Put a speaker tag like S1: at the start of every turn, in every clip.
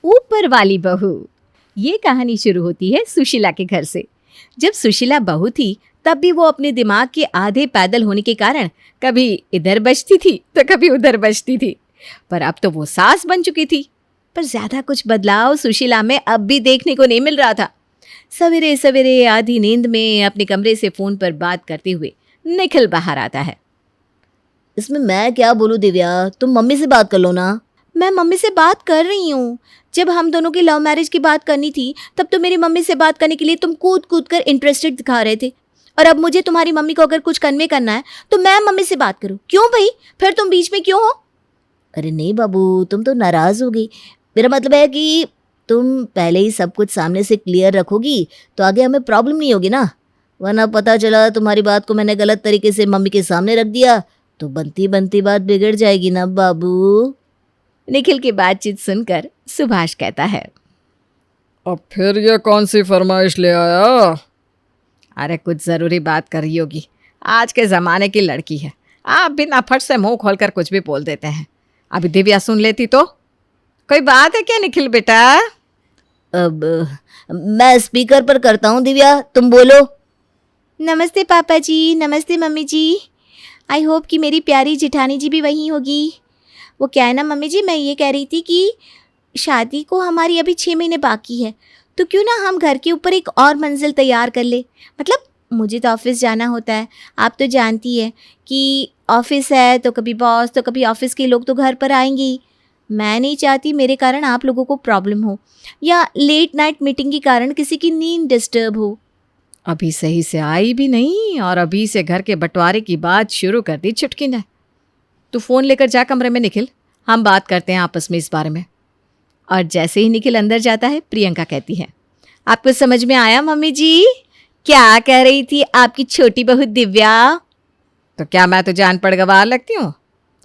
S1: ऊपर वाली बहू। ये कहानी शुरू होती है सुशीला के घर से। जब सुशीला बहू थी तब भी वो अपने दिमाग के आधे पैदल होने के कारण कभी इधर बजती थी तो कभी उधर बजती थी। पर अब तो वो सास बन चुकी थी। पर ज्यादा कुछ बदलाव सुशीला में अब भी देखने को नहीं मिल रहा था। सवेरे सवेरे आधी नींद में अपने कमरे से फोन पर बात करते हुए निखिल बाहर आता है।
S2: इसमें मैं क्या बोलूं दिव्या, तुम मम्मी से बात कर लो ना।
S1: मैं मम्मी से बात कर रही हूँ। जब हम दोनों की लव मैरिज की बात करनी थी तब तो मेरी मम्मी से बात करने के लिए तुम कूद कूद कर इंटरेस्टेड दिखा रहे थे, और अब मुझे तुम्हारी मम्मी को अगर कुछ कन्वे करना है तो मैं मम्मी से बात करूँ? क्यों भाई, फिर तुम बीच में क्यों हो?
S2: अरे नहीं बाबू, तुम तो नाराज हो गई। मेरा मतलब है कि तुम पहले ही सब कुछ सामने से क्लियर रखोगी तो आगे हमें प्रॉब्लम नहीं होगी ना। वरना पता चला तुम्हारी बात को मैंने गलत तरीके से मम्मी के सामने रख दिया तो बनती बनती बात बिगड़ जाएगी ना बाबू।
S1: निखिल की बातचीत सुनकर सुभाष कहता है,
S3: अब फिर ये कौन सी फरमाइश ले आया?
S1: अरे कुछ ज़रूरी बात कर रही होगी। आज के ज़माने की लड़की है, आप बिना फट से मुंह खोलकर कुछ भी बोल देते हैं। अभी दिव्या सुन लेती तो। कोई बात है क्या निखिल बेटा?
S2: अब मैं स्पीकर पर करता हूँ दिव्या, तुम बोलो।
S1: नमस्ते पापा जी, नमस्ते मम्मी जी। आई होप कि मेरी प्यारी जेठानी जी भी वहीं होगी। वो क्या है ना मम्मी जी, मैं ये कह रही थी कि शादी को हमारी अभी 6 महीने बाकी है, तो क्यों ना हम घर के ऊपर एक और मंजिल तैयार कर ले। मतलब मुझे तो ऑफिस जाना होता है, आप तो जानती है कि ऑफिस है तो कभी बॉस तो कभी ऑफिस के लोग तो घर पर आएंगे ही। मैं नहीं चाहती मेरे कारण आप लोगों को प्रॉब्लम हो या लेट नाइट मीटिंग के कारण किसी की नींद डिस्टर्ब हो। अभी सही से आई भी नहीं और अभी से घर के बंटवारे की बात शुरू कर दी चुटकी ने। तू फ़ोन लेकर जा कमरे में निखिल, हम बात करते हैं आपस में इस बारे में। और जैसे ही निखिल अंदर जाता है प्रियंका कहती है, आपको समझ में आया मम्मी जी? क्या कह रही थी आपकी छोटी बहू दिव्या? तो क्या मैं तो जान पड़ गवार लगती हूँ?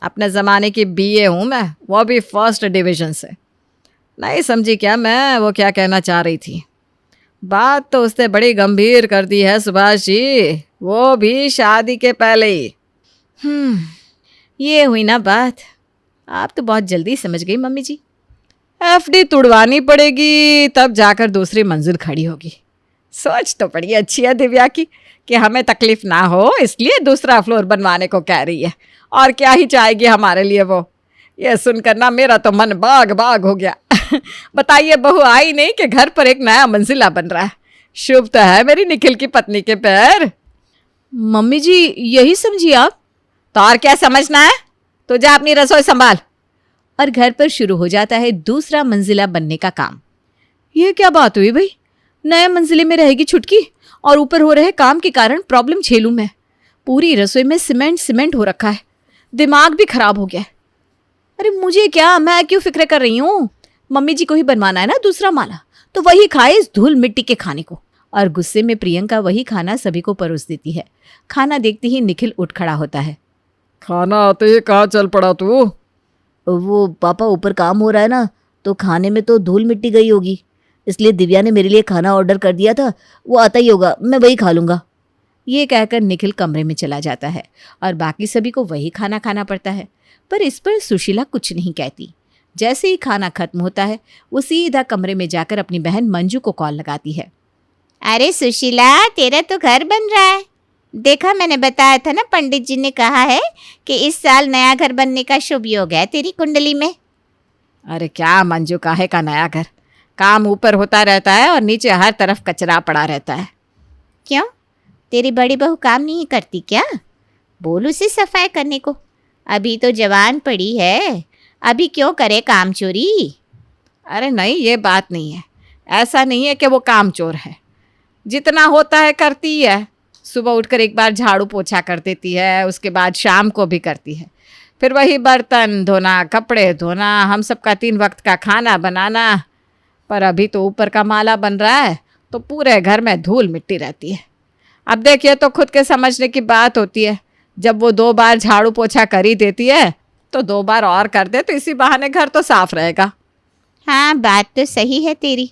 S1: अपने ज़माने की बीए हूँ मैं, वो भी फर्स्ट डिवीज़न से। नहीं समझी क्या मैं वो क्या कहना चाह रही थी? बात तो उसने बड़ी गंभीर कर दी है सुभाष जी, वो भी शादी के पहले ही। ये हुई ना बात। आप तो बहुत जल्दी समझ गई मम्मी जी। एफडी तुड़वानी पड़ेगी तब जाकर दूसरी मंजिल खड़ी होगी। सोच तो बड़ी अच्छी है दिव्या की कि हमें तकलीफ ना हो इसलिए दूसरा फ्लोर बनवाने को कह रही है, और क्या ही चाहेगी हमारे लिए वो। ये सुनकर ना मेरा तो मन बाग बाग हो गया। बताइए बहू आई नहीं कि घर पर एक नया मंजिला बन रहा है। शुभ तो है मेरी निखिल की पत्नी के पैर। मम्मी जी यही समझिए आप। तो और क्या समझना है? तो जा अपनी रसोई संभाल। और घर पर शुरू हो जाता है दूसरा मंजिला बनने का काम। ये क्या बात हुई भाई? नए मंजिले में रहेगी छुटकी और ऊपर हो रहे काम के कारण प्रॉब्लम झेलूं मैं। पूरी रसोई में सीमेंट हो रखा है, दिमाग भी खराब हो गया है। अरे मुझे क्या, मैं क्यों फिक्र कर रही हूँ? मम्मी जी को ही बनवाना है ना दूसरा माला, तो वही खाए इस धूल मिट्टी के खाने को। और गुस्से में प्रियंका वही खाना सभी को परोस देती है। खाना देखते ही निखिल उठ खड़ा होता है।
S3: खाना आते ही कहाँ चल पड़ा तू?
S2: वो पापा ऊपर काम हो रहा है ना, तो खाने में तो धूल मिट्टी गई होगी, इसलिए दिव्या ने मेरे लिए खाना ऑर्डर कर दिया था, वो आता ही होगा, मैं वही खा लूँगा।
S1: ये कहकर निखिल कमरे में चला जाता है और बाकी सभी को वही खाना खाना पड़ता है। पर इस पर सुशीला कुछ नहीं कहती। जैसे ही खाना खत्म होता है वो सीधा कमरे में जाकर अपनी बहन मंजू को कॉल लगाती है। अरे सुशीला, तेरा तो घर बन रहा है। देखा, मैंने बताया था ना, पंडित जी ने कहा है कि इस साल नया घर बनने का शुभ योग है तेरी कुंडली में। अरे क्या मंजू, काहे का नया घर? काम ऊपर होता रहता है और नीचे हर तरफ कचरा पड़ा रहता है। क्यों, तेरी बड़ी बहू काम नहीं करती क्या? बोल उसे सफाई करने को, अभी तो जवान पड़ी है, अभी क्यों करे काम चोरी? अरे नहीं, ये बात नहीं है। ऐसा नहीं है कि वो काम चोर है, जितना होता है करती है। सुबह उठकर एक बार झाड़ू पोछा कर देती है, उसके बाद शाम को भी करती है, फिर वही बर्तन धोना, कपड़े धोना, हम सबका 3 वक्त का खाना बनाना। पर अभी तो ऊपर का माला बन रहा है तो पूरे घर में धूल मिट्टी रहती है। अब देखिए, तो खुद के समझने की बात होती है। जब वो 2 बार झाड़ू पोछा कर ही देती है तो 2 बार और कर दे तो इसी बहाने घर तो साफ रहेगा। हाँ, बात तो सही है तेरी।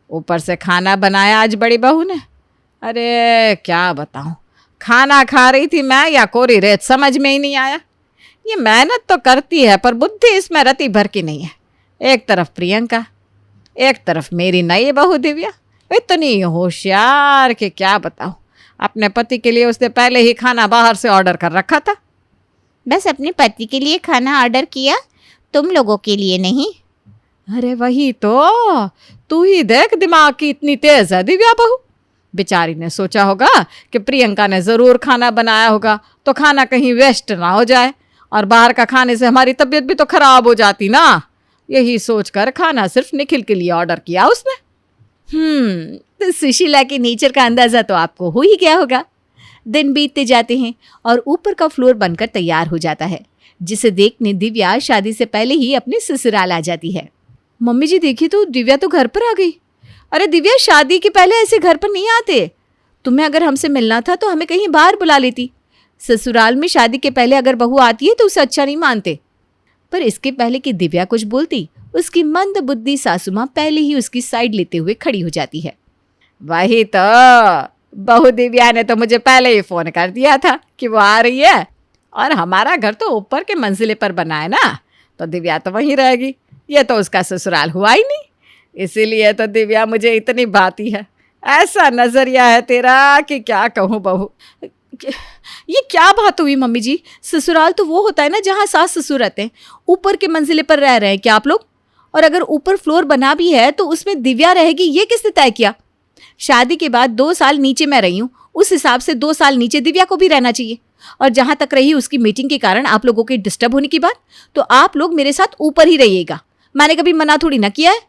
S1: ऊपर से खाना बनाया आज बड़ी बहू ने। अरे क्या बताऊं, खाना खा रही थी मैं या कोरी रेत, समझ में ही नहीं आया। ये मेहनत तो करती है पर बुद्धि इसमें रति भर की नहीं है। एक तरफ प्रियंका, एक तरफ मेरी नई बहू दिव्या इतनी होशियार कि क्या बताऊं। अपने पति के लिए उसने पहले ही खाना बाहर से ऑर्डर कर रखा था।
S2: बस अपने पति के लिए खाना ऑर्डर किया, तुम लोगों के लिए नहीं।
S1: अरे वही तो, तू ही देख दिमाग की इतनी तेज है दिव्या बहू। बेचारी ने सोचा होगा कि प्रियंका ने जरूर खाना बनाया होगा तो खाना कहीं वेस्ट ना हो जाए, और बाहर का खाने से हमारी तबीयत भी तो खराब हो जाती ना। यही सोचकर खाना सिर्फ निखिल के लिए ऑर्डर किया उसने।
S2: तो सुशीला के नेचर का अंदाजा तो आपको हो ही गया होगा। दिन बीतते जाते हैं और ऊपर का फ्लोर बनकर तैयार हो जाता है, जिसे देखने दिव्या शादी से पहले ही अपने ससुराल आ जाती है।
S1: मम्मी जी देखिए तो दिव्या तो घर पर आ गई। अरे दिव्या, शादी के पहले ऐसे घर पर नहीं आते। तुम्हें अगर हमसे मिलना था तो हमें कहीं बाहर बुला लेती। ससुराल में शादी के पहले अगर बहू आती है तो उसे अच्छा नहीं मानते। पर इसके पहले कि दिव्या कुछ बोलती, उसकी मंद बुद्धि सासू माँ पहले ही उसकी साइड लेते हुए खड़ी हो जाती है। वही तो, बहू दिव्या ने तो मुझे पहले ही फोन कर दिया था कि वो आ रही है, और हमारा घर तो ऊपर के मंजिले पर बना है ना, तो दिव्या तो वहीं रहेगी। ये तो उसका ससुराल हुआ ही नहीं, इसीलिए तो दिव्या मुझे इतनी भाती है। ऐसा नजरिया है तेरा कि क्या कहूँ बहू।
S2: ये क्या बात हुई मम्मी जी? ससुराल तो वो होता है ना जहाँ सास ससुर रहते हैं। ऊपर के मंजिले पर रह रहे हैं क्या आप लोग? और अगर ऊपर फ्लोर बना भी है तो उसमें दिव्या रहेगी, ये किसने तय किया? शादी के बाद 2 साल नीचे मैं रही हूँ, उस हिसाब से 2 साल नीचे दिव्या को भी रहना चाहिए। और जहां तक रही उसकी मीटिंग के कारण आप लोगों के डिस्टर्ब होने की बात, तो आप लोग मेरे साथ ऊपर ही रहिएगा। मैंने कभी मना थोड़ी ना किया है।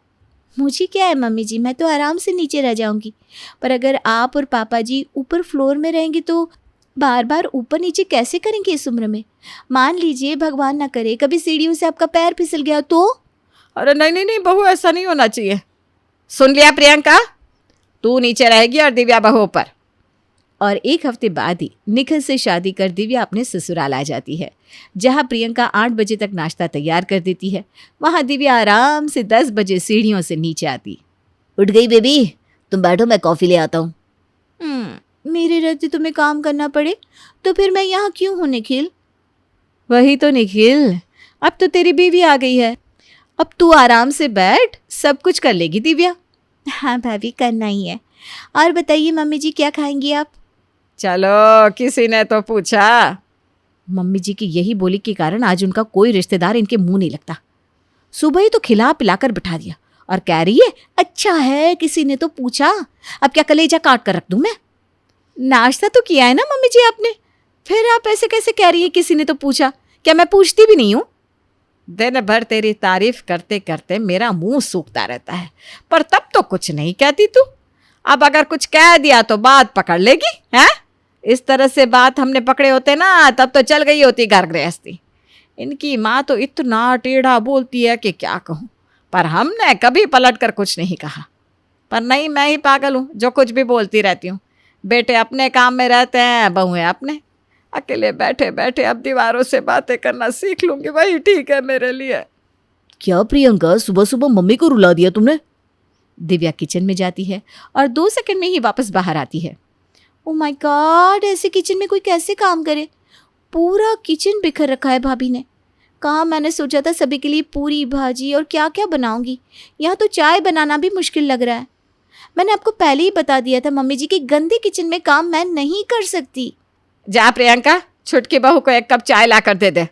S2: मुझे क्या है मम्मी जी, मैं तो आराम से नीचे रह जाऊंगी। पर अगर आप और पापा जी ऊपर फ्लोर में रहेंगे तो बार बार ऊपर नीचे कैसे करेंगे इस उम्र में? मान लीजिए भगवान ना करे कभी सीढ़ियों से आपका पैर फिसल गया तो?
S1: अरे नहीं नहीं नहीं बहू, ऐसा नहीं होना चाहिए। सुन लिया प्रियंका, तू नीचे रहेगी और दिव्या बहू ऊपर।
S2: और 1 हफ्ते बाद ही निखिल से शादी कर दिव्या अपने ससुराल आ जाती है, जहां प्रियंका 8 बजे तक नाश्ता तैयार कर देती है। वहां दिव्या आराम से 10 बजे सीढ़ियों से नीचे आती।
S4: उठ गई बेबी, तुम बैठो, मैं कॉफ़ी ले आता हूँ।
S2: मेरे रहते तुम्हें काम करना पड़े तो फिर मैं यहाँ क्यों हूँ निखिल?
S1: वही तो निखिल, अब तो तेरी बीवी आ गई है, अब तू आराम से बैठ, सब कुछ कर लेगी दिव्या।
S2: हाँ भाभी, करना ही है। और बताइए मम्मी जी, क्या खाएंगी आप?
S1: चलो, किसी ने तो पूछा।
S2: मम्मी जी की यही बोली के कारण आज उनका कोई रिश्तेदार इनके मुंह नहीं लगता। सुबह ही तो खिला पिलाकर बिठा दिया और कह रही है अच्छा है किसी ने तो पूछा। अब क्या कलेजा काट कर रख दूं मैं? नाश्ता तो किया है ना मम्मी जी आपने, फिर आप ऐसे कैसे कह रही है किसी ने तो पूछा? क्या मैं पूछती भी नहीं हूँ?
S1: दिन भर तेरी तारीफ करते करते मेरा मुंह सूखता रहता है, पर तब तो कुछ नहीं कहती तू। अब अगर कुछ कह दिया तो बात पकड़ लेगी हैं? इस तरह से बात हमने पकड़े होते ना, तब तो चल गई होती घर गृहस्थी। इनकी माँ तो इतना टेढ़ा बोलती है कि क्या कहूँ, पर हमने कभी पलट कर कुछ नहीं कहा। पर नहीं, मैं ही पागल हूँ जो कुछ भी बोलती रहती हूँ। बेटे अपने काम में रहते हैं, बहुएं अपने। अकेले बैठे बैठे अब दीवारों से बातें करना सीख लूंगी, वही ठीक है मेरे लिए।
S4: क्या प्रियंका, सुबह सुबह मम्मी को रुला दिया तुमने?
S2: दिव्या किचन में जाती है और 2 सेकंड में ही वापस बाहर आती है। ओ माय गॉड, ऐसे किचन में कोई कैसे काम करे? पूरा किचन बिखर रखा है भाभी ने। कहाँ मैंने सोचा था सभी के लिए पूरी भाजी और क्या क्या बनाऊंगी। यहाँ तो चाय बनाना भी मुश्किल लग रहा है। मैंने आपको पहले ही बता दिया था मम्मी जी कि गंदे किचन में काम मैं नहीं कर सकती।
S1: जा प्रियंका, छुटकी बहू को 1 कप चाय ला कर दे दे।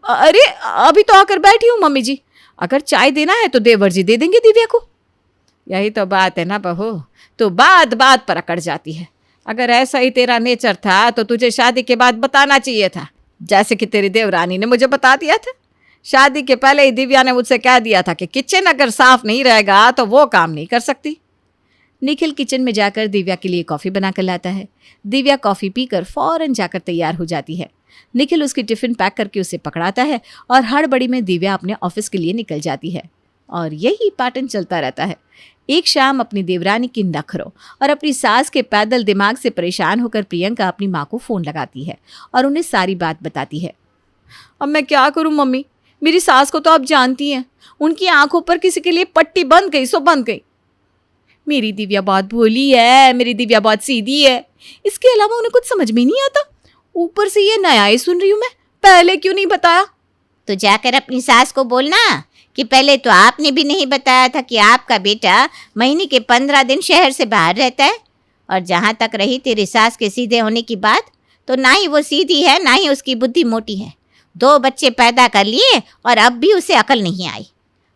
S2: अरे अभी तो आकर बैठी हूँ मम्मी जी, अगर चाय देना है तो देवर जी दे देंगे दिव्या को।
S1: यही तो बात है ना बहू, तो बात बात पर अकड़ जाती है। अगर ऐसा ही तेरा नेचर था तो तुझे शादी के बाद बताना चाहिए था, जैसे कि तेरी देवरानी ने मुझे बता दिया था। शादी के पहले ही दिव्या ने मुझसे कह दिया था कि किचन अगर साफ नहीं रहेगा तो वो काम नहीं कर सकती।
S2: निखिल किचन में जाकर दिव्या के लिए कॉफ़ी बनाकर लाता है। दिव्या कॉफ़ी पीकर फौरन जाकर तैयार हो जाती है। निखिल उसकी टिफ़िन पैक करके उसे पकड़ाता है और हड़बड़ी में दिव्या अपने ऑफिस के लिए निकल जाती है। और यही पैटर्न चलता रहता है। एक शाम अपनी देवरानी की नखरों और अपनी सास के पैदल दिमाग से परेशान होकर प्रियंका अपनी माँ को फ़ोन लगाती है और उन्हें सारी बात बताती है।
S1: अब मैं क्या करूँ मम्मी, मेरी सास को तो आप जानती हैं, उनकी आंखों पर किसी के लिए पट्टी बंध गई सो बंध गई।
S2: मेरी दिव्या बहुत भोली है, मेरी दिव्या बहुत सीधी है, इसके अलावा उन्हें कुछ समझ में नहीं आता। ऊपर से ये नया ही सुन रही हूँ मैं, पहले क्यों नहीं बताया?
S4: तो जाकर अपनी सास को बोलना
S5: कि पहले तो आपने भी नहीं बताया था कि आपका बेटा महीने के 15 दिन शहर से बाहर रहता है। और जहाँ तक रही तेरी सास के सीधे होने की बात, तो ना ही वो सीधी है ना ही उसकी बुद्धि मोटी है। 2 बच्चे पैदा कर लिए और अब भी उसे अकल नहीं आई।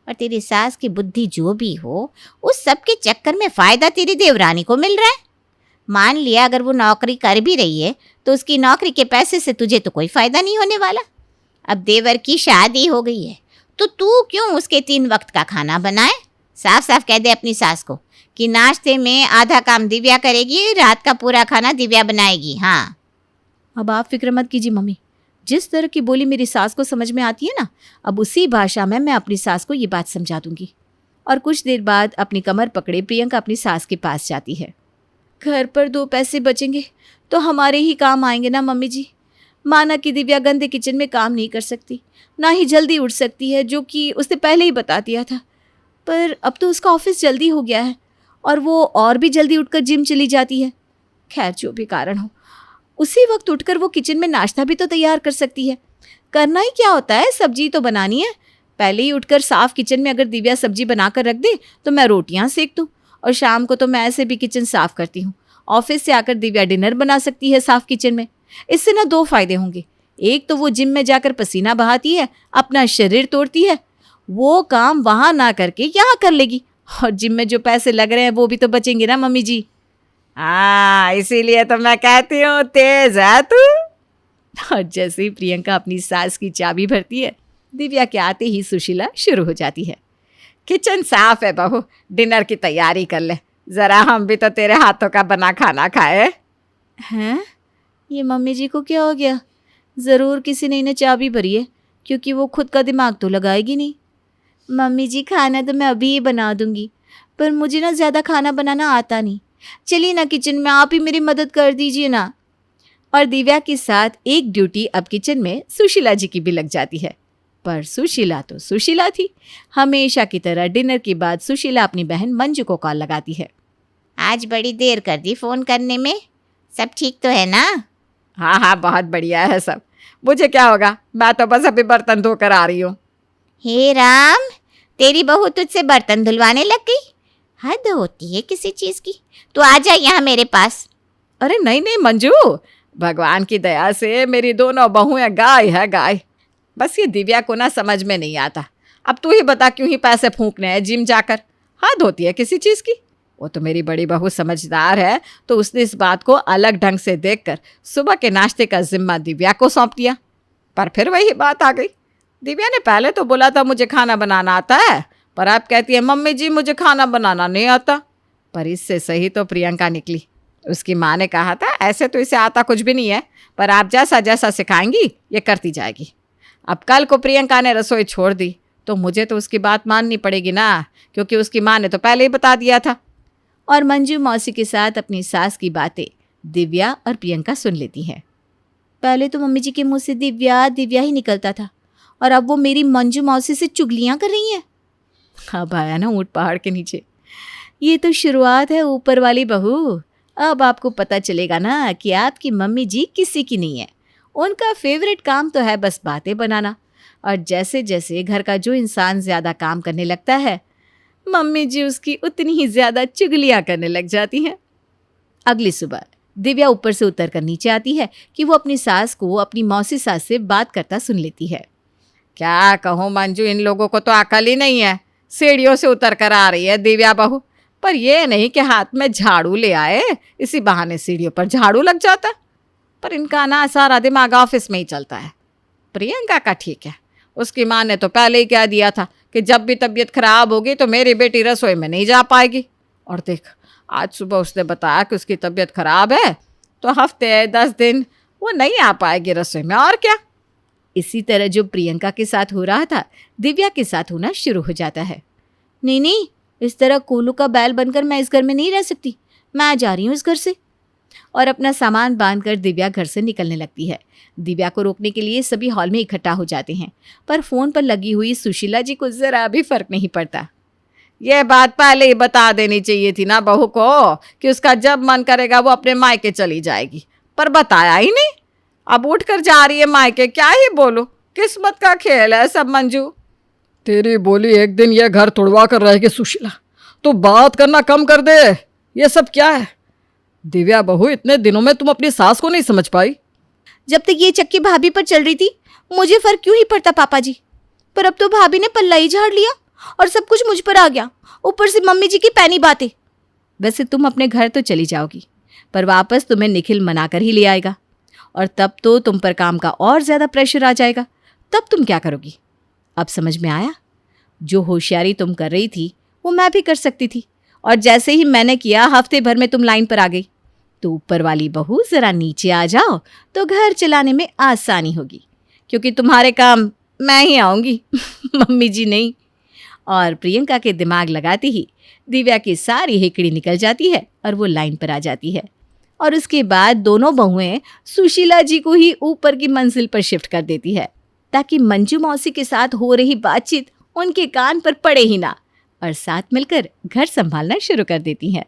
S5: और तेरी सास की बुद्धि जो भी हो, उस सब के चक्कर में फ़ायदा तेरी देवरानी को मिल रहा है। मान लिया अगर वो नौकरी कर भी रही है तो उसकी नौकरी के पैसे से तुझे तो कोई फ़ायदा नहीं होने वाला। अब देवर की शादी हो गई है तो तू क्यों उसके 3 वक्त का खाना बनाए। साफ साफ कह दे अपनी सास को कि नाश्ते में आधा काम दिव्या करेगी, रात का पूरा खाना दिव्या बनाएगी। हाँ,
S1: अब आप फिक्र मत कीजिए मम्मी, जिस तरह की बोली मेरी सास को समझ में आती है ना, अब उसी भाषा में मैं अपनी सास को ये बात समझा दूंगी। और कुछ देर बाद अपनी कमर पकड़े प्रियंका अपनी सास के पास जाती है। घर पर 2 पैसे बचेंगे तो हमारे ही काम आएंगे ना मम्मी जी। माना कि दिव्या गंदे किचन में काम नहीं कर सकती, ना ही जल्दी उठ सकती है, जो कि उसने पहले ही बता दिया था। पर अब तो उसका ऑफिस जल्दी हो गया है और वो और भी जल्दी उठकर जिम चली जाती है। खैर जो भी कारण हो, उसी वक्त उठकर वो किचन में नाश्ता भी तो तैयार कर सकती है। करना ही क्या होता है, सब्जी तो बनानी है। पहले ही उठकर साफ किचन में अगर दिव्या सब्जी बनाकर रख दे तो मैं रोटियां सेक दूँ, और शाम को तो मैं ऐसे भी किचन साफ करती हूँ। ऑफिस से आकर दिव्या डिनर बना सकती है साफ किचन में। इससे ना 2 फायदे होंगे। एक तो वो जिम में जाकर पसीना बहाती है, अपना शरीर तोड़ती है, वो काम वहाँ ना करके यहाँ कर लेगी, और जिम में जो पैसे लग रहे हैं वो भी तो बचेंगे ना मम्मी जी।
S5: हाँ, इसीलिए तो मैं कहती हूँ तेज है तू।
S1: और जैसे ही प्रियंका अपनी सास की चाबी भरती है, दिव्या के आते ही सुशीला शुरू हो जाती है।
S5: किचन साफ है बहू, डिनर की तैयारी कर ले, जरा हम भी तो तेरे हाथों का बना खाना खाए।
S1: हैं? ये मम्मी जी को क्या हो गया? ज़रूर किसी ने इन्हें चाबी भरी है, क्योंकि वो खुद का दिमाग तो लगाएगी नहीं। मम्मी जी खाना तो मैं अभी ही बना दूंगी, पर मुझे ना ज़्यादा खाना बनाना आता नहीं। चलिए ना किचन में, आप ही मेरी मदद कर दीजिए ना। और दिव्या के साथ एक ड्यूटी अब किचन में सुशीला जी की भी लग जाती है। पर सुशीला तो सुशीला थी। हमेशा की तरह डिनर के बाद सुशीला अपनी बहन मंजू को कॉल लगाती है।
S5: आज बड़ी देर कर दी फ़ोन करने में, सब ठीक तो है ना? हाँ हाँ, बहुत बढ़िया है सब। मुझे क्या होगा, मैं तो बस अभी बर्तन धोकर आ रही हूँ। हे राम, तेरी बहू तुझसे बर्तन धुलवाने लग गई? हद होती है किसी चीज़ की। तू आ जा यहाँ मेरे पास।
S3: अरे नहीं नहीं मंजू, भगवान की दया से मेरी दोनों बहुएं गाय है गाय। बस ये दिव्या को ना समझ में नहीं आता। अब तू ही बता क्यों ही पैसे फूंकने हैं जिम जाकर, हद होती है किसी चीज़ की। वो तो मेरी बड़ी बहू समझदार है, तो उसने इस बात को अलग ढंग से देखकर सुबह के नाश्ते का जिम्मा दिव्या को सौंप दिया। पर फिर वही बात आ गई। दिव्या ने पहले तो बोला था मुझे खाना बनाना आता है, पर अब कहती है मम्मी जी मुझे खाना बनाना नहीं आता। पर इससे सही तो प्रियंका निकली। उसकी माँ ने कहा था ऐसे तो इसे आता कुछ भी नहीं है, पर आप जैसा जैसा सिखाएंगी ये करती जाएगी। अब कल को प्रियंका ने रसोई छोड़ दी तो मुझे तो उसकी बात माननी पड़ेगी ना, क्योंकि उसकी माँ ने तो पहले ही बता दिया था।
S1: और मंजू मौसी के साथ अपनी सास की बातें दिव्या और प्रियंका सुन लेती हैं। पहले तो मम्मी जी के मुंह से दिव्या दिव्या ही निकलता था, और अब वो मेरी मंजू मौसी से चुगलियां कर रही हैं। अब आया ना ऊंट पहाड़ के नीचे। ये तो शुरुआत है ऊपर वाली बहू। अब आपको पता चलेगा ना कि आपकी मम्मी जी किसी की नहीं है। उनका फेवरेट काम तो है बस बातें बनाना, और जैसे जैसे घर का जो इंसान ज़्यादा काम करने लगता है, मम्मी जी उसकी उतनी ही ज़्यादा चुगलियाँ करने लग जाती हैं। अगली सुबह दिव्या ऊपर से उतर कर नीचे आती है कि वो अपनी सास को अपनी मौसी सास से बात करता सुन लेती है।
S3: क्या कहूँ मंजू, इन लोगों को तो अकल ही नहीं है। सीढ़ियों से उतर कर आ रही है दिव्या बहू, पर ये नहीं कि हाथ में झाड़ू ले आए, इसी बहाने सीढ़ियों पर झाड़ू लग जाता। पर इनका ना सारा दिमाग ऑफिस में ही चलता है। प्रियंका का ठीक है, उसकी माँ ने तो पहले ही कह दिया था कि जब भी तबीयत खराब होगी तो मेरी बेटी रसोई में नहीं जा पाएगी। और देख, आज सुबह उसने बताया कि उसकी तबीयत खराब है, तो हफ्ते 10 दिन वो नहीं आ पाएगी रसोई में, और क्या।
S1: इसी तरह जो प्रियंका के साथ हो रहा था, दिव्या के साथ होना शुरू हो जाता है। नहीं नहीं, इस तरह कोलू का बैल बनकर मैं इस घर में नहीं रह सकती। मैं जा रही हूँ इस घर से। और अपना सामान बांधकर दिव्या घर से निकलने लगती है। दिव्या को रोकने के लिए सभी हॉल में इकट्ठा हो जाते हैं, पर फ़ोन पर लगी हुई सुशीला जी को ज़रा भी फर्क नहीं पड़ता।
S3: ये बात पहले ही बता देनी चाहिए थी ना बहू को कि उसका जब मन करेगा वो अपने मायके चली जाएगी, पर बताया ही नहीं। अब उठ कर जा रही है मायके, क्या ही बोलो, किस्मत का खेल है सब मंजू। तेरी बोली एक दिन ये घर तोड़वा कर रहेगी सुशीला। तू बात करना कम कर दे। ये सब क्या है? दिव्या बहू, इतने दिनों में तुम अपनी सास को नहीं समझ पाई?
S1: जब तक ये चक्की भाभी पर चल रही थी मुझे फर्क क्यों ही पड़ता पापा जी, पर अब तो भाभी ने पल्ला ही झाड़ लिया और सब कुछ मुझ पर आ गया, ऊपर से मम्मी जी की पैनी बातें। वैसे तुम अपने घर तो चली जाओगी, पर वापस तुम्हें निखिल मनाकर ही ले आएगा और तब तो तुम पर काम का और ज्यादा प्रेशर आ जाएगा। तब तुम क्या करोगी? अब समझ में आया? जो होशियारी तुम कर रही थी वो मैं भी कर सकती थी, और जैसे ही मैंने किया हफ्ते भर में तुम लाइन पर आ गई। तो ऊपर वाली बहू जरा नीचे आ जाओ तो घर चलाने में आसानी होगी, क्योंकि तुम्हारे काम मैं ही आऊँगी मम्मी जी नहीं। और प्रियंका के दिमाग लगाती ही दिव्या की सारी हिकड़ी निकल जाती है और वो लाइन पर आ जाती है। और उसके बाद दोनों बहुएं सुशीला जी को ही ऊपर की मंजिल पर शिफ्ट कर देती है, ताकि मंजू मौसी के साथ हो रही बातचीत उनके कान पर पड़े ही ना, और साथ मिलकर घर संभालना शुरू कर देती हैं।